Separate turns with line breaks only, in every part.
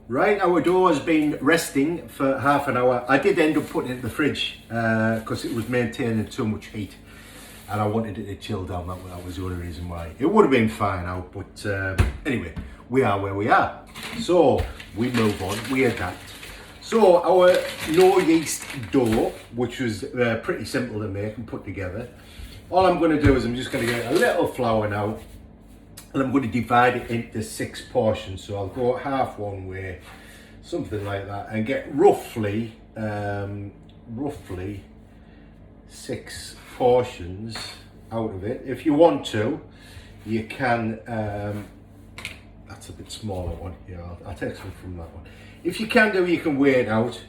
Right, our dough has been resting for half an hour. I did end up putting it in the fridge because it was maintaining too much heat and I wanted it to chill down. That was the only reason why. It would have been fine out, but anyway, we are where we are. So we move on, we adapt. So our no yeast dough, which was pretty simple to make and put together. All I'm going to do is I'm just going to get a little flour now. And I'm going to divide it into 6 portions. So I'll go half one way, something like that, and get roughly 6 portions out of it. If you want to, you can, that's a bit smaller one, yeah, I'll take some from that one. If you can do, you can weigh it out,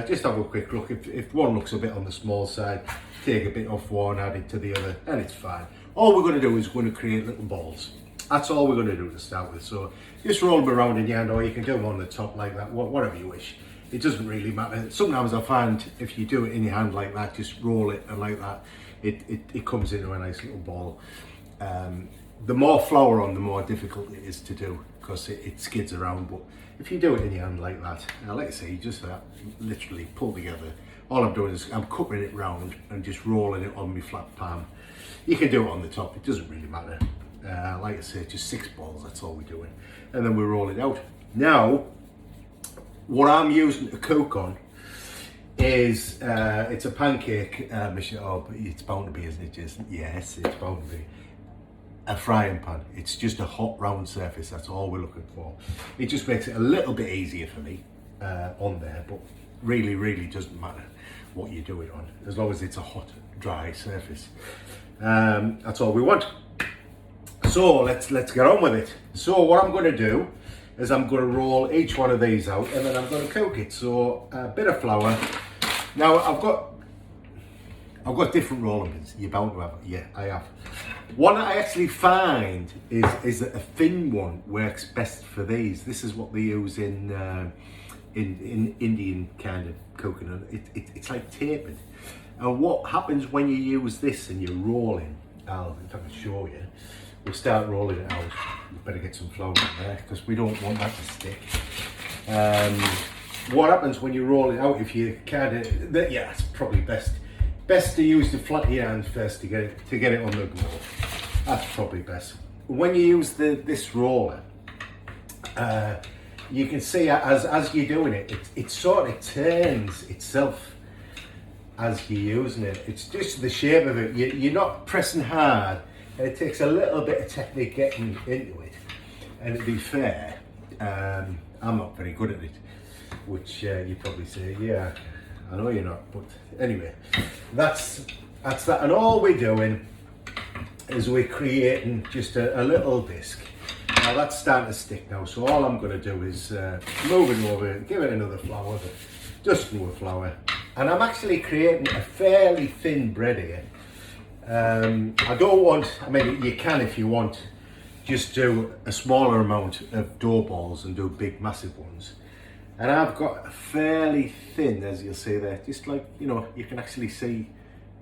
just have a quick look. If one looks a bit on the small side, take a bit off one, add it to the other, and it's fine. All we're going to do is we're going to create little balls. That's all we're going to do to start with. So just roll them around in your hand, or you can do them on the top like that, whatever you wish. It doesn't really matter. Sometimes I find if you do it in your hand like that, just roll it and like that, it comes into a nice little ball. The more flour on, the more difficult it is to do because it skids around. But if you do it in your hand like that, like I say, just literally pull together. All I'm doing is I'm cutting it round and just rolling it on my flat palm. You can do it on the top, it doesn't really matter. Like I say, just 6 balls, that's all we're doing. And then we roll it out. Now, what I'm using to cook on is, it's a pancake machine. Oh, it's bound to be, isn't it, Jason? Yes, it's bound to be. A frying pan. It's just a hot round surface, that's all we're looking for. It just makes it a little bit easier for me on there, but really doesn't matter what you do it on, as long as it's a hot, dry surface. That's all we want. So let's get on with it. So what I'm going to do is I'm going to roll each one of these out and then I'm going to cook it. So a bit of flour. Now I've got different rolling pins. You're bound to have it. Yeah, I have. One that I actually find is that a thin one works best for these. This is what they use in Indian kind of cooking. It's like tapered. And what happens when you use this and you're rolling? If I can show you. We'll start rolling it out. We better get some flour in there because we don't want that to stick. What happens when you roll it out? If you kind of, yeah, it's probably best to use the flat of your hand first to get it on the go. That's probably best. When you use this roller, you can see as you're doing it, it sort of turns itself as you're using it. It's just the shape of it. You're not pressing hard. And it takes a little bit of technique getting into it, and to be fair, I'm not very good at it, which you probably say, yeah, I know you're not, but anyway, that's that. And all we're doing is we're creating just a little disc. Now that's starting to stick now, so all I'm going to do is move it over, give it another flour, just more flour, and I'm actually creating a fairly thin bread here. I don't want, I mean, you can if you want, just do a smaller amount of dough balls and do big massive ones. And I've got a fairly thin, as you'll see there, just like, you know, you can actually see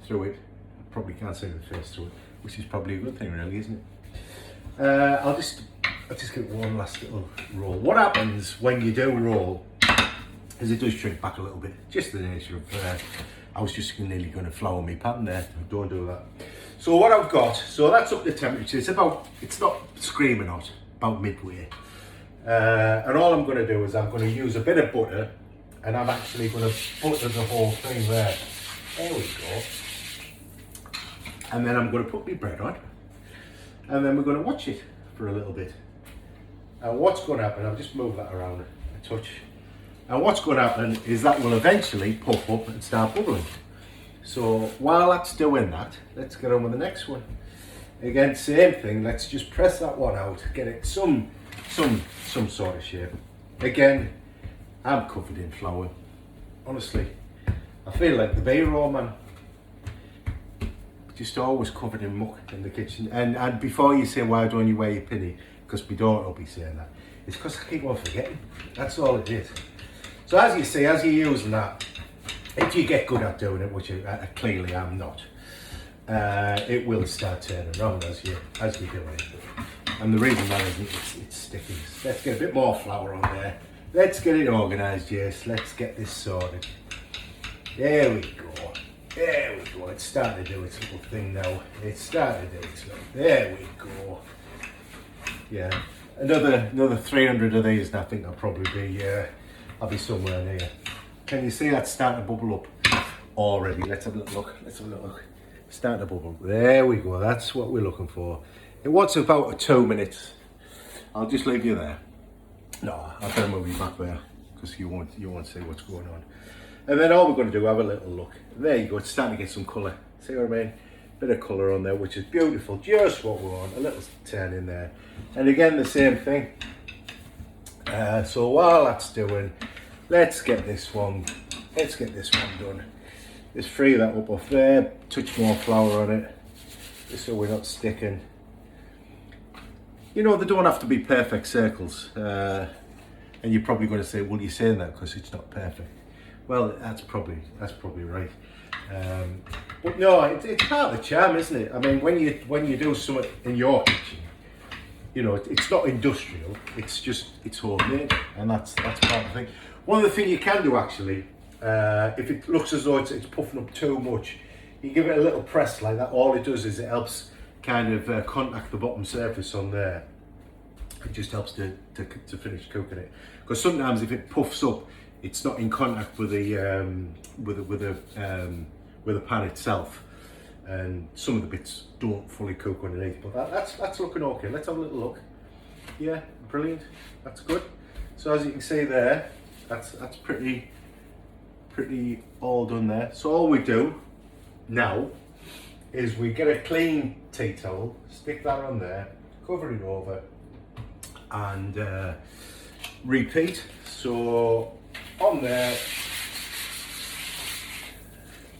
through it. I probably can't see the face through it, which is probably a good thing really, isn't it? I'll just give one last little roll. What happens when you do roll is it does shrink back a little bit, just the nature of I was just nearly going to flour my pan there. Don't do that. So what I've got, so that's up to temperature. It's not screaming hot, about midway. And all I'm going to do is I'm going to use a bit of butter, and I'm actually going to butter the whole thing there. There we go. And then I'm going to put my bread on, and then we're going to watch it for a little bit. And what's going to happen? I'll just move that around a touch. And what's going to happen is that will eventually pop up and start bubbling. So while that's doing that, let's get on with the next one. Again, same thing, let's just press that one out, get it some sort of shape. Again, I'm covered in flour. Honestly, I feel like the B-roll man. Just always covered in muck in the kitchen. And before you say, why don't you wear your pinny? Because my daughter will be saying that. It's because I keep on forgetting. That's all it is. So as you see, as you're using that, if you get good at doing it, which clearly I'm not, it will start turning around as you're doing it. And the reason that isn't, it's sticky. Let's get a bit more flour on there, let's get it organised, yes. Let's get this sorted. There we go. There we go. It's starting to do its little thing now. It's starting to do its little. There we go. Yeah. Another 300 of these, and I think I'll probably be. I'll be somewhere near. Can you see that starting to bubble up already? Let's have a little look. Let's have a little look. Starting to bubble. There we go. That's what we're looking for. It wants about 2 minutes. I'll just leave you there. No, I'll better move you back there because you won't see what's going on. And then all we're going to do, have a little look. There you go. It's starting to get some colour. See what I mean? Bit of colour on there, which is beautiful. Just what we want. A little turn in there. And again, the same thing. So while that's doing, let's get this one done. Just free that up off there. Touch more flour on it, just so we're not sticking. You know, they don't have to be perfect circles. And you're probably going to say, well, you're saying that because it's not perfect. Well, that's probably right. But no, it's part of the charm, isn't it? I mean, when you do something in your kitchen, you know, it's not industrial. It's homemade, and that's part of the thing. One of the things you can do actually, if it looks as though it's puffing up too much, you give it a little press like that. All it does is it helps kind of contact the bottom surface on there. It just helps to finish cooking it. Because sometimes if it puffs up, it's not in contact with the pan itself, and some of the bits don't fully cook underneath. But that's looking okay. Let's have a little look. Yeah, brilliant. That's good. So as you can see there, that's pretty all done there. So all we do now is we get a clean tea towel, stick that on there, cover it over, and repeat. So on there,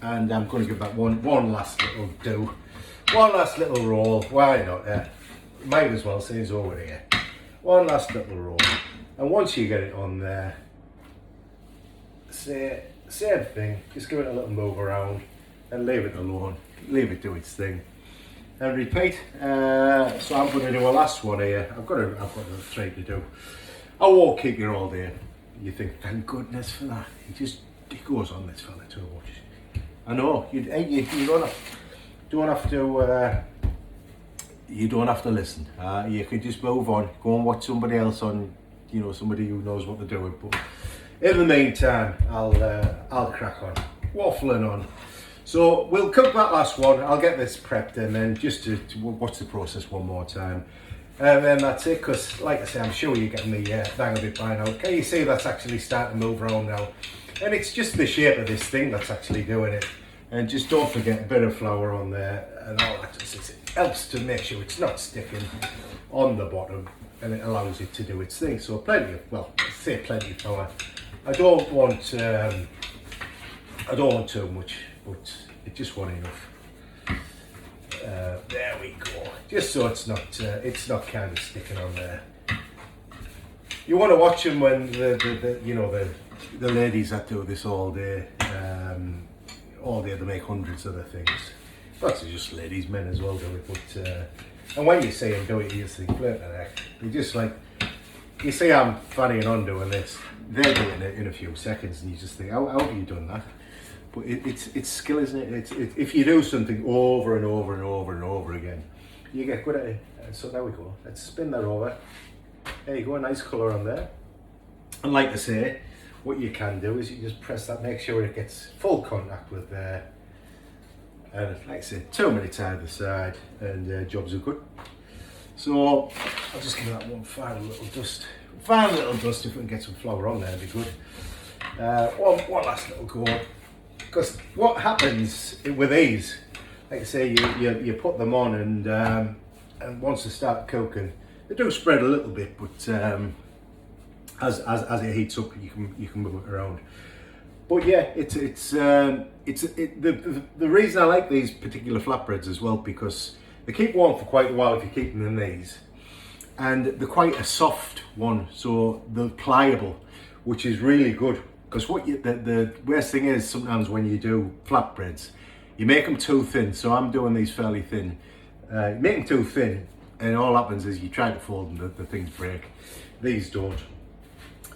and I'm going to give that one last little do, one last little roll. Why not? Might as well say it's over here. One last little roll, and once you get it on there, same thing. Just give it a little move around and leave it alone. Leave it do its thing, and repeat. So I'm going to do a last one here. I've got another 3 to do. I won't keep you all day. You think, thank goodness for that. It goes on, this fella, too much. I know, you don't have to listen. You can just move on, go and watch somebody else on, you know, somebody who knows what they're doing. But in the meantime, I'll crack on, waffling on. So we'll cook that last one. I'll get this prepped and then just to watch the process one more time. And then that's it, because like I say, I'm sure you're getting the hang of it by now. Can you see that's actually starting to move around now? And it's just the shape of this thing that's actually doing it. And just don't forget a bit of flour on there and all that. It helps to make sure it's not sticking on the bottom, and it allows it to do its thing. So plenty of flour. I don't want too much, but it just won't enough. There we go. Just so it's not kind of sticking on there. You want to watch them when the ladies that do this all day they make hundreds of the things. Not just ladies, men as well do it. But and when you see them do it, you just think, flip the heck. You just like, you see I'm fannying on doing this. They're doing it in a few seconds, and you just think, how have you done that? But it's skill, isn't it? If you do something over and over and over and over again, you get good at it. So there we go. Let's spin that over. There you go, a nice colour on there. And like I say, what you can do is you just press that, make sure it gets full contact with there. And like I say, 2 minutes either side, and jobs are good. So I'll just give that one final little dust. If we can get some flour on there, it'd be good. One last little go. Because what happens with these, like I say, you put them on, and once they start cooking, they do spread a little bit, but as it heats up, you can move it around. But yeah, the reason I like these particular flatbreads as well, because they keep warm for quite a while if you keep them in these, and they're quite a soft one, so they're pliable, which is really good. Because the worst thing is sometimes when you do flatbreads, you make them too thin. So I'm doing these fairly thin. You make them too thin, and all happens is you try to fold them, the things break. These don't.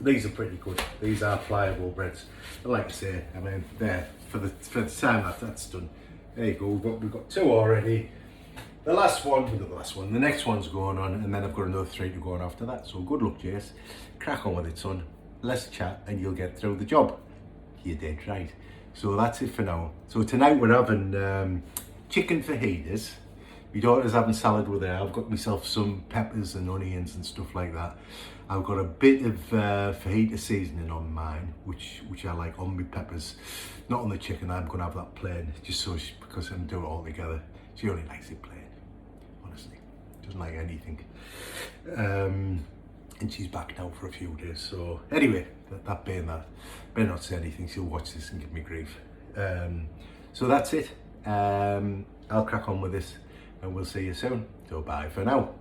These are pretty good. These are pliable breads. But like I say, I mean, there for the time that's done. There you go. We've got 2 already. The next one's going on, and then I've got another 3 to go on after that. So good luck, Jace. Crack on with it, son. Let's chat, and you'll get through the job. You did right. So that's it for now. So tonight we're having chicken fajitas. My daughter's having salad with her. I've got myself some peppers and onions and stuff like that. I've got a bit of fajita seasoning on mine, which I like on my peppers. Not on the chicken. I'm going to have that plain, just so because I'm doing it all together. She only likes it plain, honestly. Doesn't like anything. And she's back now for a few days. So anyway, that being that, better not say anything. She'll watch this and give me grief. So that's it. I'll crack on with this, and we'll see you soon. So bye for now.